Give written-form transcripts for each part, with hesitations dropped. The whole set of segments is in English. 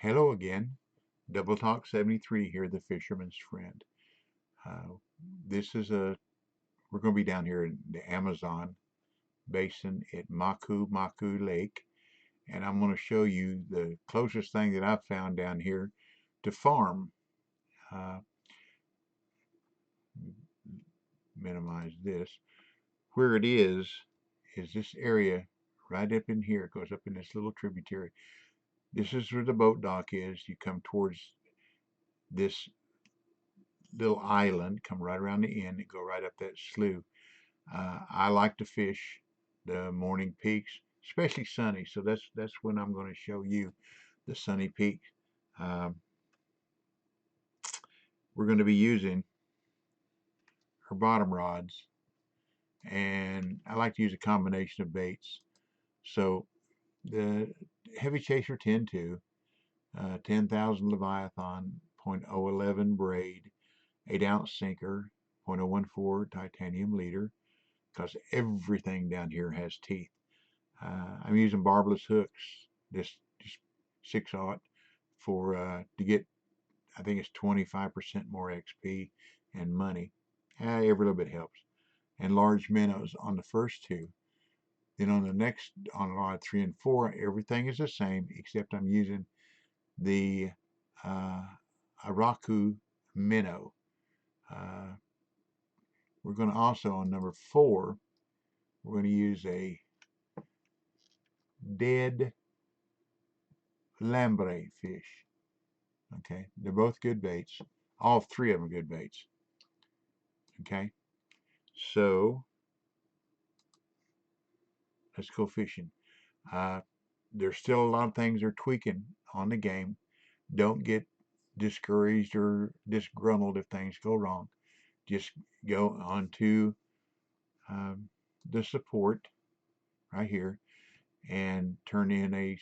Hello again. Double Talk 73 here, the fisherman's friend. Uh, this is we're going to be down here in the Amazon basin at Maku Lake, and I'm going to show you the closest thing that I've found down here to farm. Uh, Minimize this. Where it is this area right up in here. It goes up in this little tributary. This is where the boat dock is. You come towards this little island, come right around the end, and go right up that slough. I like to fish the morning peaks, especially sunny. So that's when I'm going to show you the sunny peak. Um, we're going to be using our bottom rods, and I like to use a combination of baits. So the Heavy Chaser 10-2, 10,000 Leviathan, .011 braid, 8-ounce sinker, .014 titanium leader, because everything down here has teeth. I'm using barbless hooks, just 6/0 for to get, I think it's 25% more XP and money. Every little bit helps. And large minnows on the first two. Then on the next, on rod 3 and 4, everything is the same except I'm using the uh, Araku minnow. Uh, we're going to also, on number 4, we're going to use a dead lamprey fish. Okay, they're both good baits. All 3 of them are good baits. Okay, so let's go fishing. Uh, there's still a lot of things they're tweaking on the game. Don't get discouraged or disgruntled if things go wrong. Just go on to the support right here and turn in a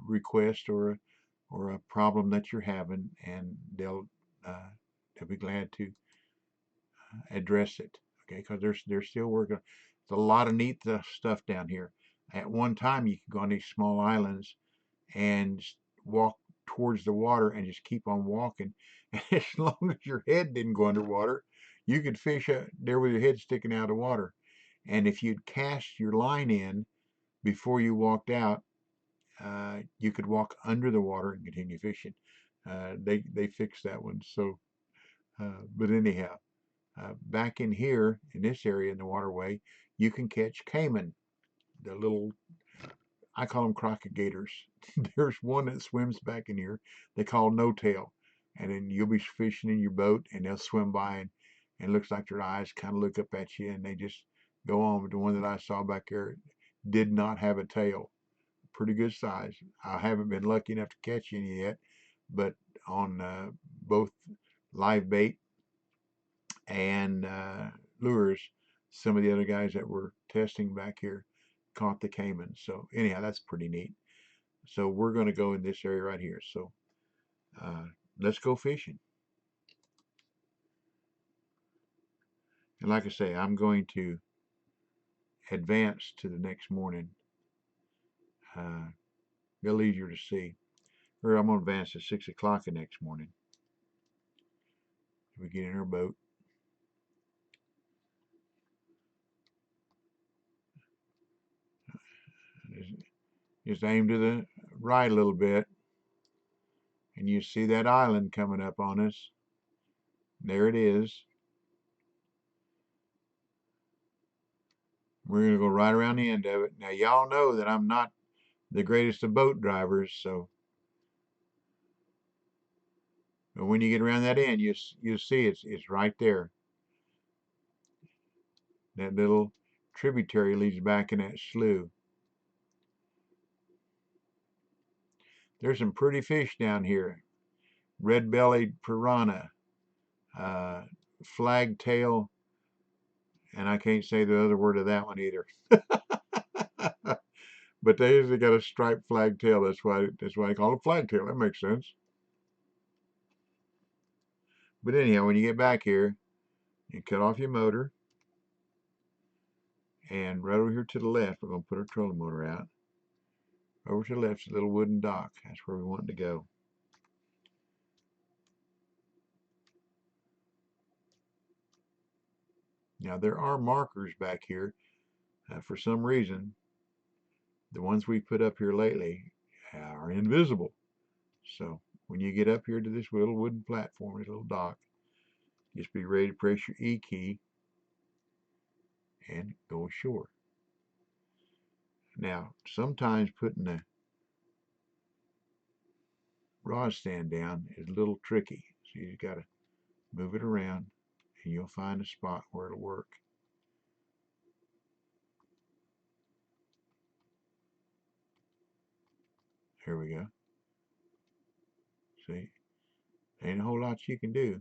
request or a problem that you're having, and they'll be glad to address it. Okay, because they're still working. There's a lot of neat stuff down here. At one time, you could go on these small islands and walk towards the water and just keep on walking. And as long as your head didn't go underwater, you could fish there with your head sticking out of the water. And if you'd cast your line in before you walked out, you could walk under the water and continue fishing. They fixed that one. So, but anyhow, back in here in this area in the waterway, you can catch caiman, the little, I call them crocodigators. There's one that swims back in here they call no tail, and then you'll be fishing in your boat and they'll swim by, and it looks like their eyes kind of look up at you and they just go on. But the one that I saw back there did not have a tail. Pretty good size. I haven't been lucky enough to catch any yet, but on both live bait and lures, some of the other guys that were testing back here caught the caiman. So anyhow, that's pretty neat. So we're going to go in this area right here. So uh, let's go fishing. And like I say, I'm going to advance to the next morning. A little easier to see. Or I'm going to advance to 6 o'clock the next morning. We get in our boat. Just aim to the right a little bit, and you see that island coming up on us. There it is. We're going to go right around the end of it. Now, y'all know that I'm not the greatest of boat drivers, so but when you get around that end, you see it's right there. That little tributary leads back in that slough. There's some pretty fish down here. Red-bellied piranha, uh, flagtail, and I can't say the other word of that one either. But they usually got a striped flagtail. That's why I call it flagtail. That makes sense. But anyhow, when you get back here, you cut off your motor, and right over here to the left, we're going to put our trolling motor out. Over to the left is a little wooden dock. That's where we want to go. Now there are markers back here. For some reason, the ones we put up here lately are invisible. So when you get up here to this little wooden platform, this little dock, just be ready to press your E key and go ashore. Now, sometimes putting the rod stand down is a little tricky. So you got to move it around and you'll find a spot where it'll work. Here we go. See, ain't a whole lot you can do.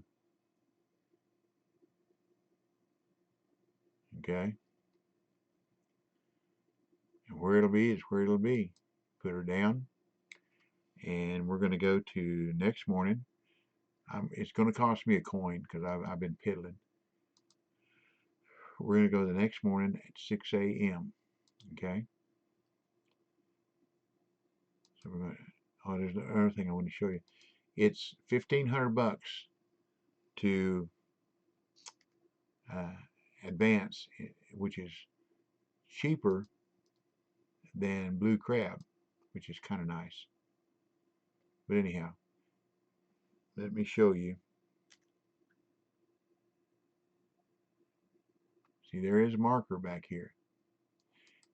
Okay. And where it'll be is where it'll be. Put her down. And we're going to go to next morning. It's going to cost me a coin because I've been piddling. We're going to go the next morning at 6 a.m. Okay. So we're going to, oh, there's another thing I want to show you. It's $1,500 to advance, which is cheaper than blue crab, which is kind of nice. But anyhow, let me show you. See, there is a marker back here.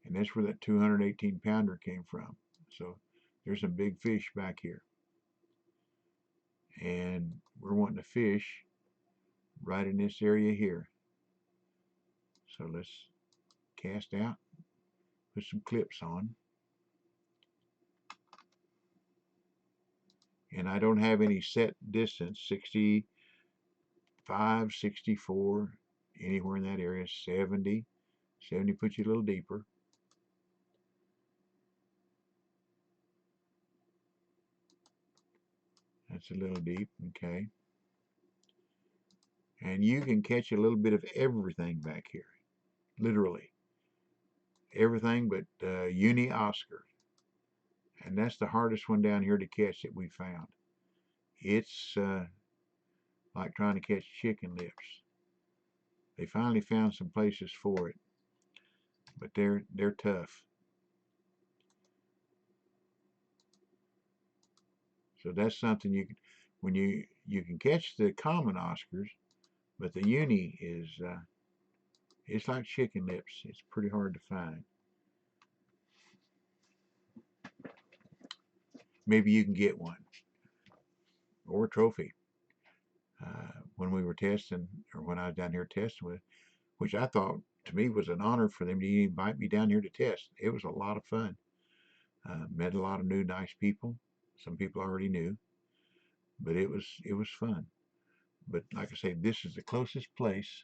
And that's where that 218 pounder came from. So there's some big fish back here. And we're wanting to fish right in this area here. So let's cast out, put some clips on. And I don't have any set distance, 65, 64, anywhere in that area, 70. 70 puts you a little deeper. That's a little deep, okay. And you can catch a little bit of everything back here, literally. Everything but uni Oscar. And that's the hardest one down here to catch that we found. It's like trying to catch chicken lips. They finally found some places for it, but they're tough. So that's something you can, when you can catch the common Oscars, but the uni is it's like chicken lips. It's pretty hard to find. Maybe you can get one or a trophy. When we were testing, or when I was down here testing with, which I thought to me was an honor for them to invite me down here to test. It was a lot of fun. Met a lot of new nice people. Some people I already knew, but it was fun. But like I say, this is the closest place.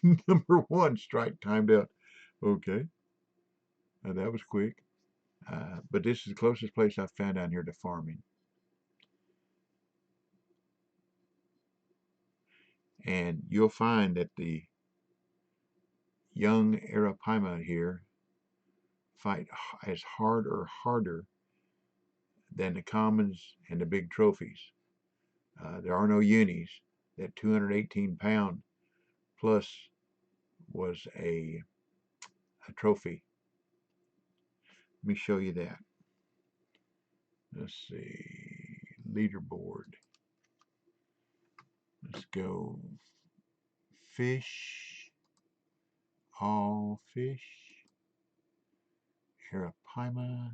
Number one, strike timed out. Okay, that was quick. But this is the closest place I've found down here to farming. And you'll find that the young Arapaima here fight as hard or harder than the commons and the big trophies. There are no unis. That 218-pound plus was a trophy. Let me show you that. Let's see, leaderboard. Let's go fish, all fish, Arapaima.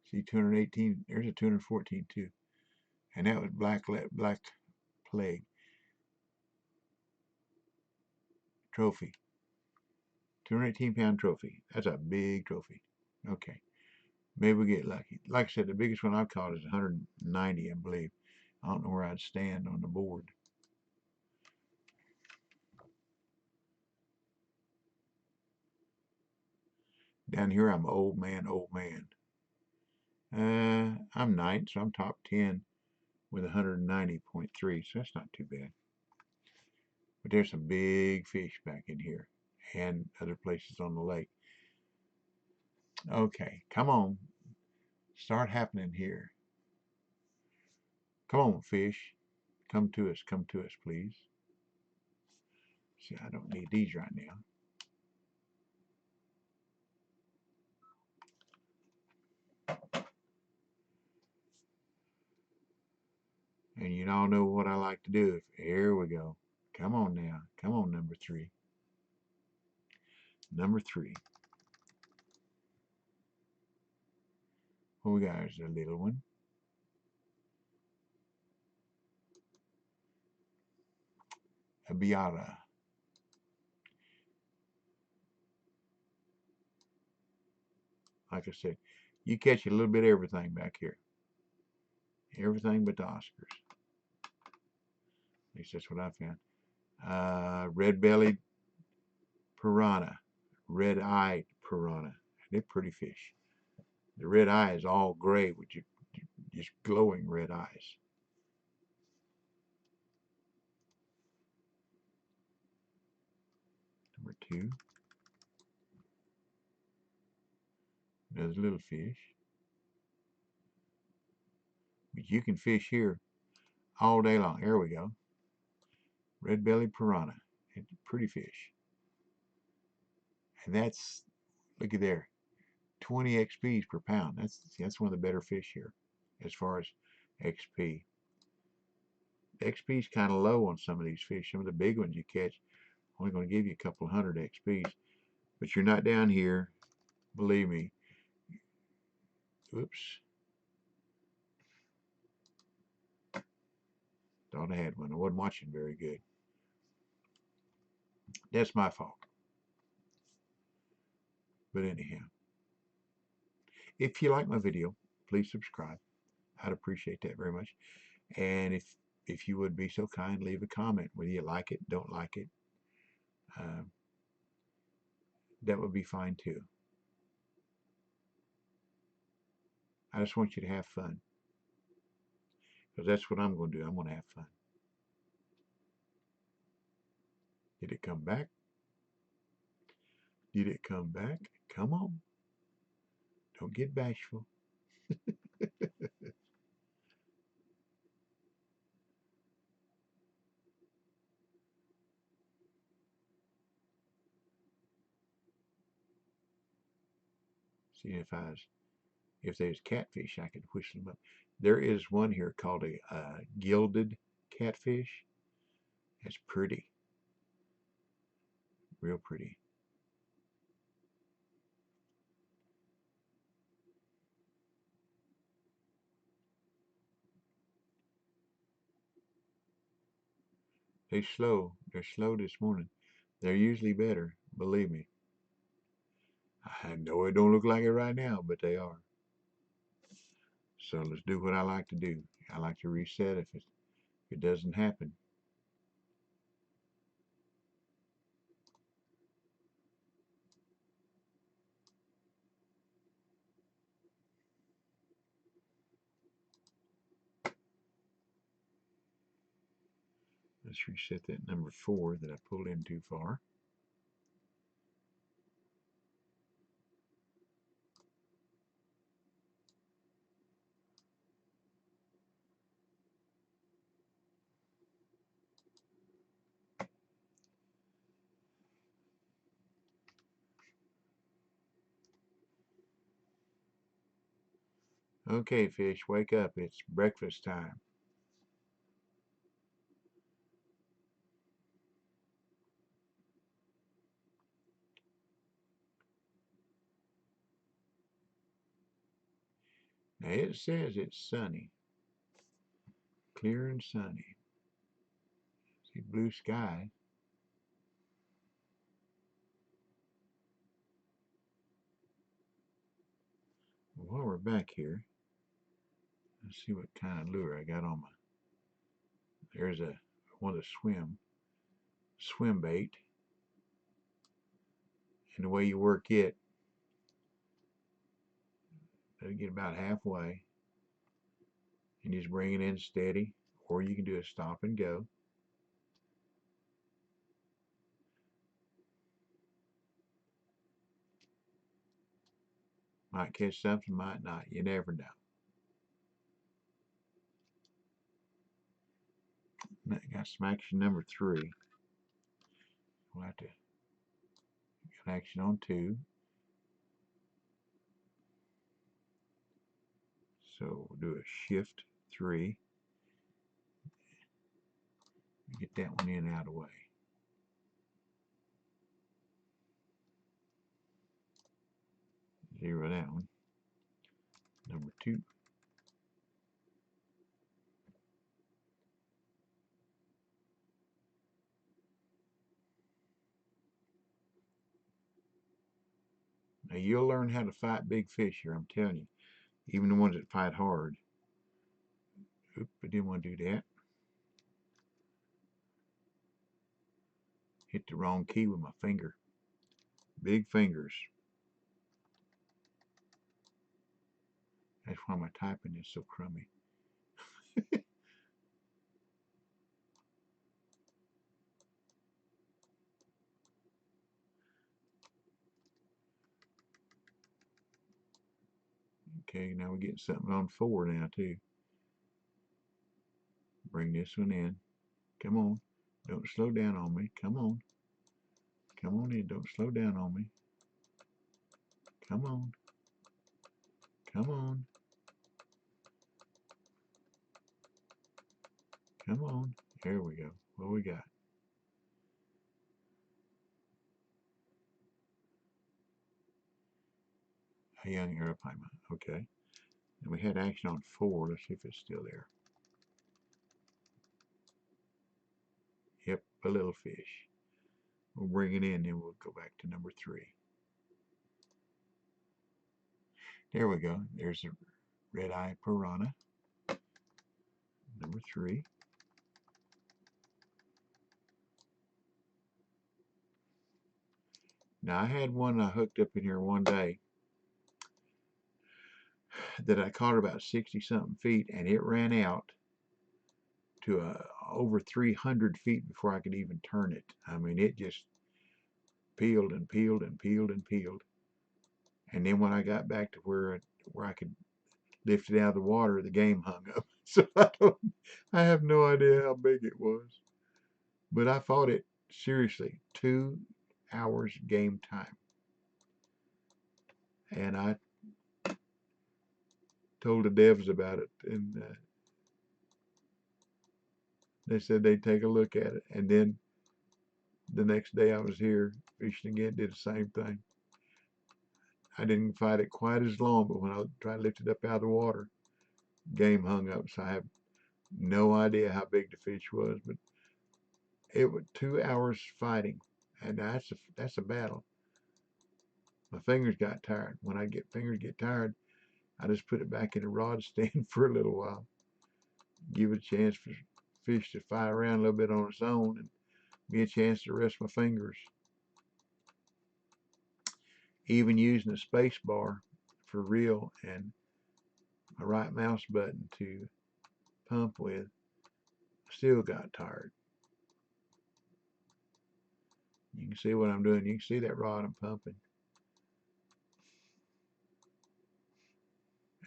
See 218, there's a 214 too. And that was black plague trophy. 218-pound trophy. That's a big trophy. Okay. Maybe we get lucky. Like I said, the biggest one I've caught is 190, I believe. I don't know where I'd stand on the board. Down here, I'm old man, old man. I'm 9th, so I'm top 10 with 190.3, so that's not too bad. But there's some big fish back in here and other places on the lake. Okay, come on. Start happening here. Come on, fish. Come to us, please. See, I don't need these right now. And you all know what I like to do. Here we go. Come on now. Come on, number three. Number three. What we got is a little one. A biata. Like I said, you catch a little bit of everything back here. Everything but the Oscars. At least that's what I found. Red-Bellied Piranha. Red-Eyed Piranha. They're pretty fish. The red eye is all gray with just glowing red eyes. Number two. Another little fish. But you can fish here all day long. There we go. Red-Bellied Piranha. It's a pretty fish. And that's, look at there, 20 XPs per pound. That's one of the better fish here as far as XP. XP is kind of low on some of these fish. Some of the big ones you catch only going to give you a couple hundred XPs. But you're not down here, believe me. Oops. Thought I had one. I wasn't watching very good. That's my fault. But anyhow, if you like my video, please subscribe. I'd appreciate that very much. And if you would be so kind, leave a comment whether you like it, don't like it. That would be fine too. I just want you to have fun. Because that's what I'm going to do. I'm going to have fun. Did it come back? Did it come back? Come on. Don't get bashful. See if there's catfish, I could whistle them up. There is one here called a gilded catfish. That's pretty. Real pretty. They're slow. They're slow this morning. They're usually better, believe me. I know it don't look like it right now, but they are. So let's do what I like to do. I like to reset if it doesn't happen. Let's reset that number 4 that I pulled in too far. Okay, fish, wake up. It's breakfast time. Now it says it's sunny. Clear and sunny. See blue sky. While we're back here, let's see what kind of lure I got on my. There's one of the swim bait. And the way you work it, let it get about halfway. And just bring it in steady. Or you can do a stop and go. Might catch something, might not. You never know. got some action number 3. We'll have to get action on 2. So we'll do a shift 3. Get that one in out of the way. Zero that one. Number 2. Now you'll learn how to fight big fish here, I'm telling you. Even the ones that fight hard. Oop, I didn't want to do that. Hit the wrong key with my finger. Big fingers. That's why my typing is so crummy. Okay, now we're getting something on 4 now too. Bring this one in. Come on. Don't slow down on me. Come on. Come on in. Don't slow down on me. Come on. Come on. Come on. There we go. What we got? A young Eye Piranha. Okay. And we had action on 4. Let's see if it's still there. Yep, a little fish. We'll bring it in, then we'll go back to number 3. There we go. There's a red-eye piranha. Number 3. Now I had one I hooked up in here one day that I caught about 60 something feet, and it ran out to over 300 feet before I could even turn it. I mean, it just peeled and peeled and peeled and peeled. And then when I got back to where I could lift it out of the water, the game hung up. So I have no idea how big it was. But I fought it seriously, 2 hours game time. And I told the devs about it, and they said they'd take a look at it. And then the next day I was here fishing again, did the same thing. I didn't fight it quite as long, but when I tried to lift it up out of the water, game hung up. So I have no idea how big the fish was, but it was 2 hours fighting, and that's a battle. My fingers got tired. When fingers get tired, I just put it back in the rod stand for a little while, give it a chance for fish to fight around a little bit on its own, and be a chance to rest my fingers. Even using a space bar for reel and my right mouse button to pump with, still got tired. You can see what I'm doing. You can see that rod I'm pumping.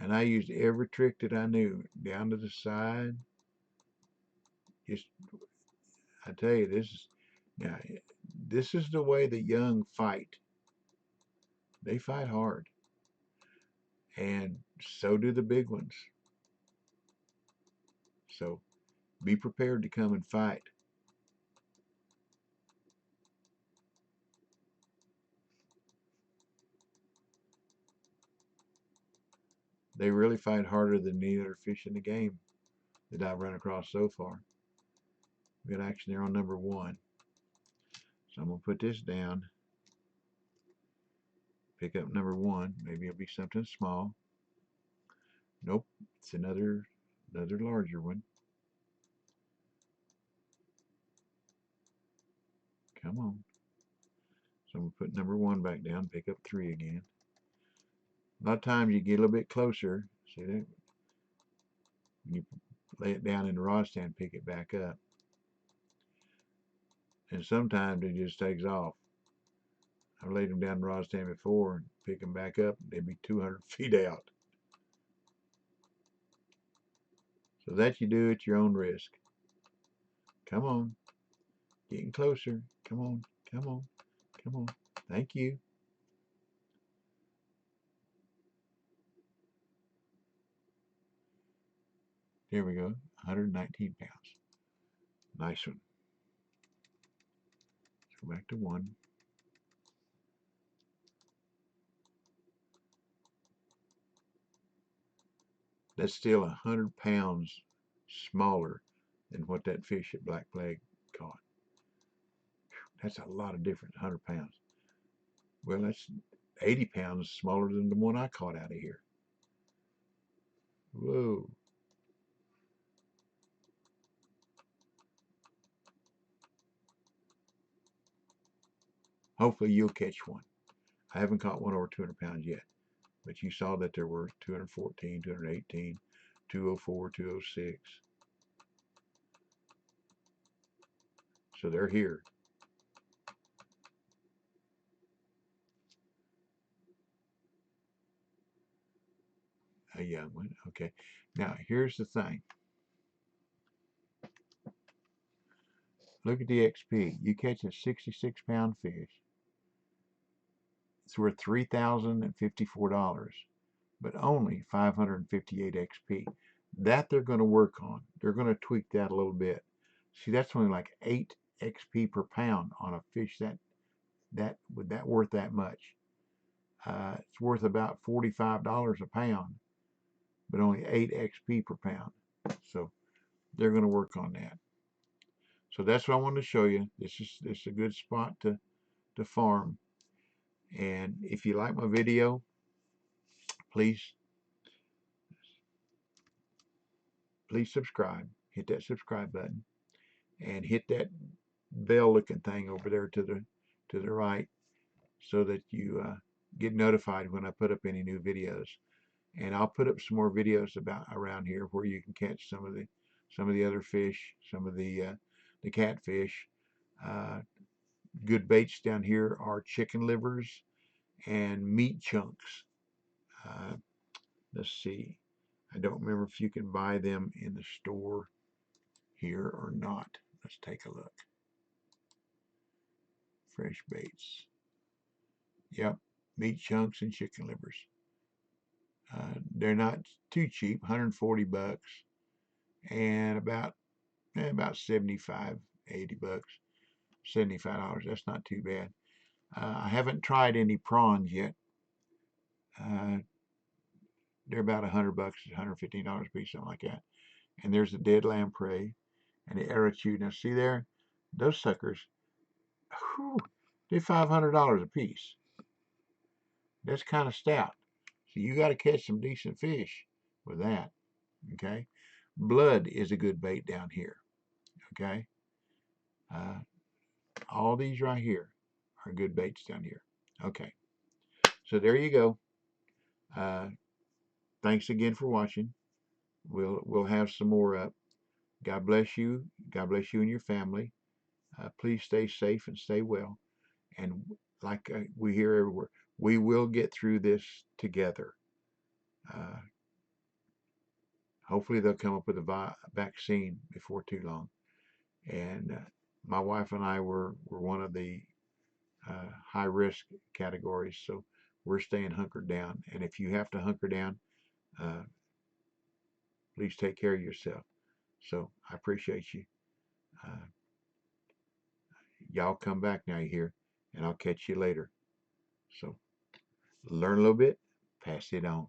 And I used every trick that I knew, down to the side. Just, I tell you, this is the way the young fight. They fight hard. And so do the big ones. So be prepared to come and fight. They really fight harder than any other fish in the game that I've run across so far. We got action there on number 1. So I'm going to put this down. Pick up number 1. Maybe it'll be something small. Nope, it's another larger one. Come on. So I'm going to put number 1 back down, pick up 3 again. A lot of times you get a little bit closer. See that? When you lay it down in the rod stand, pick it back up. And sometimes it just takes off. I've laid them down in the rod stand before and pick them back up. They'd be 200 feet out. So that you do at your own risk. Come on. Getting closer. Come on. Come on. Come on. Thank you. There we go. 119 pounds. Nice one. Let's go back to 1. That's still 100 pounds smaller than what that fish at Black Plague caught. That's a lot of difference, 100 pounds. Well, that's 80 pounds smaller than the one I caught out of here. Whoa. Hopefully you'll catch one. I haven't caught one over 200 pounds yet, but you saw that there were 214, 218, 204, 206. So they're here. A young one. Okay. Now, here's the thing. Look at the XP. You catch a 66-pound fish. It's worth $3,054, but only 558 XP. That they're going to work on. They're going to tweak that a little bit. See, that's only like 8 XP per pound on a fish would that worth that much. It's worth about $45 a pound, but only 8 XP per pound. So they're going to work on that. So that's what I wanted to show you. This is a good spot to farm. And if you like my video, please subscribe. Hit that subscribe button and hit that bell looking thing over there to the right, so that you get notified when I put up any new videos. And I'll put up some more videos about around here where you can catch some of the other fish, some of the catfish. Good baits down here are chicken livers and meat chunks. Let's see. I don't remember if you can buy them in the store here or not. Let's take a look. Fresh baits. Yep, meat chunks and chicken livers. They're not too cheap, 140 bucks, and about 75, 80 bucks, $75. That's not too bad. I haven't tried any prawns yet. They're about 100 bucks, $115 a piece, something like that. And there's the dead lamprey and the arrowroot. Now see there, those suckers, whew, they're $500 a piece. That's kind of stout. So you got to catch some decent fish with that. Okay. Blood is a good bait down here. Okay. All these right here are good baits down here. Okay. So there you go. Thanks again for watching. We'll have some more up. God bless you. God bless you and your family. Please stay safe and stay well. And like we hear everywhere, we will get through this together. Hopefully they'll come up with a vaccine before too long. And my wife and I were one of the high risk categories, so we're staying hunkered down. And if you have to hunker down, uh, please take care of yourself. So I appreciate you. Uh, y'all come back now here, and I'll catch you later. So learn a little bit, pass it on.